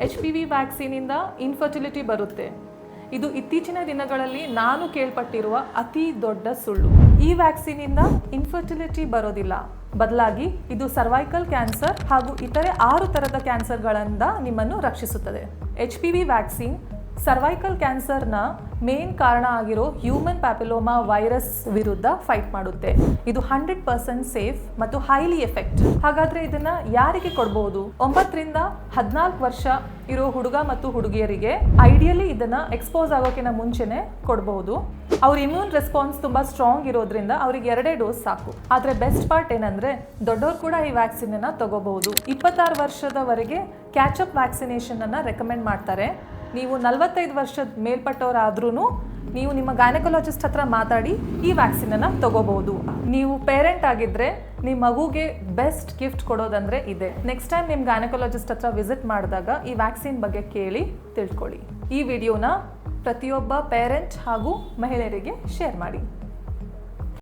HPV ವ್ಯಾಕ್ಸಿನಿಂದ infertility ಬರುತ್ತೆ. ಇದು ಇತ್ತೀಚಿನ ದಿನಗಳಲ್ಲಿ ನಾನು ಕೇಳ್ಪಟ್ಟಿರುವ ಅತಿ ದೊಡ್ಡ ಸುಳ್ಳು. ಈ ವ್ಯಾಕ್ಸಿನಿಂದ ಇನ್ಫರ್ಟಿಲಿಟಿ ಬರೋದಿಲ್ಲ, ಬದಲಾಗಿ ಇದು ಸರ್ವೈಕಲ್ ಕ್ಯಾನ್ಸರ್ ಹಾಗೂ ಇತರೆ 6 ಥರದ ಕ್ಯಾನ್ಸರ್ಗಳಿಂದ ನಿಮ್ಮನ್ನು ರಕ್ಷಿಸುತ್ತದೆ. HPV ವ್ಯಾಕ್ಸಿನ್ ಸರ್ವೈಕಲ್ ಕ್ಯಾನ್ಸರ್ನ ಮೇನ್ ಕಾರಣ ಆಗಿರೋ ಹ್ಯೂಮನ್ ಪ್ಯಾಪಿಲೋಮಾ ವೈರಸ್ ವಿರುದ್ಧ ಫೈಟ್ ಮಾಡುತ್ತೆ. ಇದು 100% ಸೇಫ್ ಮತ್ತು ಹೈಲಿ ಎಫೆಕ್ಟ್. ಹಾಗಾದ್ರೆ ಇದನ್ನ ಯಾರಿಗೆ ಕೊಡಬಹುದು? 9 ರಿಂದ 14 ವರ್ಷ ಇರೋ ಹುಡುಗ ಮತ್ತು ಹುಡುಗಿಯರಿಗೆ ಐಡಿಯಲಿ ಇದನ್ನ ಎಕ್ಸ್ಪೋಸ್ ಆಗೋಕ್ಕಿಂತ ಮುಂಚೆನೆ ಕೊಡಬಹುದು. ಅವ್ರ ಇಮ್ಯೂನ್ ರೆಸ್ಪಾನ್ಸ್ ತುಂಬಾ ಸ್ಟ್ರಾಂಗ್ ಇರೋದ್ರಿಂದ ಅವ್ರಿಗೆ 2 ಡೋಸ್ ಸಾಕು. ಆದ್ರೆ ಬೆಸ್ಟ್ ಪಾರ್ಟ್ ಏನಂದ್ರೆ ದೊಡ್ಡವ್ರು ಕೂಡ ಈ ವ್ಯಾಕ್ಸಿನ್ ಅನ್ನ ತಗೋಬಹುದು. 26 ವರ್ಷದವರೆಗೆ ಕ್ಯಾಚಪ್ ವ್ಯಾಕ್ಸಿನೇಷನ್ ಅನ್ನ ರೆಕಮೆಂಡ್ ಮಾಡ್ತಾರೆ. ನೀವು 45 ವರ್ಷದ ಮೇಲ್ಪಟ್ಟವರಾದ್ರೂ ನೀವು ನಿಮ್ಮ ಗೈನಕಾಲಜಿಸ್ಟ್ ಹತ್ರ ಮಾತಾಡಿ ಈ ವ್ಯಾಕ್ಸಿನನ್ನು ತಗೋಬಹುದು. ನೀವು ಪೇರೆಂಟ್ ಆಗಿದ್ರೆ ನಿಮ್ಮ ಮಗುಗೆ ಬೆಸ್ಟ್ ಗಿಫ್ಟ್ ಕೊಡೋದಂದ್ರೆ ಇದೆ. ನೆಕ್ಸ್ಟ್ ಟೈಮ್ ನಿಮ್ಮ ಗೈನಕಾಲಜಿಸ್ಟ್ ಹತ್ರ ವಿಸಿಟ್ ಮಾಡಿದಾಗ ಈ ವ್ಯಾಕ್ಸಿನ್ ಬಗ್ಗೆ ಕೇಳಿ ತಿಳ್ಕೊಳ್ಳಿ. ಈ ವಿಡಿಯೋನ ಪ್ರತಿಯೊಬ್ಬ ಪೇರೆಂಟ್ ಹಾಗೂ ಮಹಿಳೆಯರಿಗೆ ಶೇರ್ ಮಾಡಿ.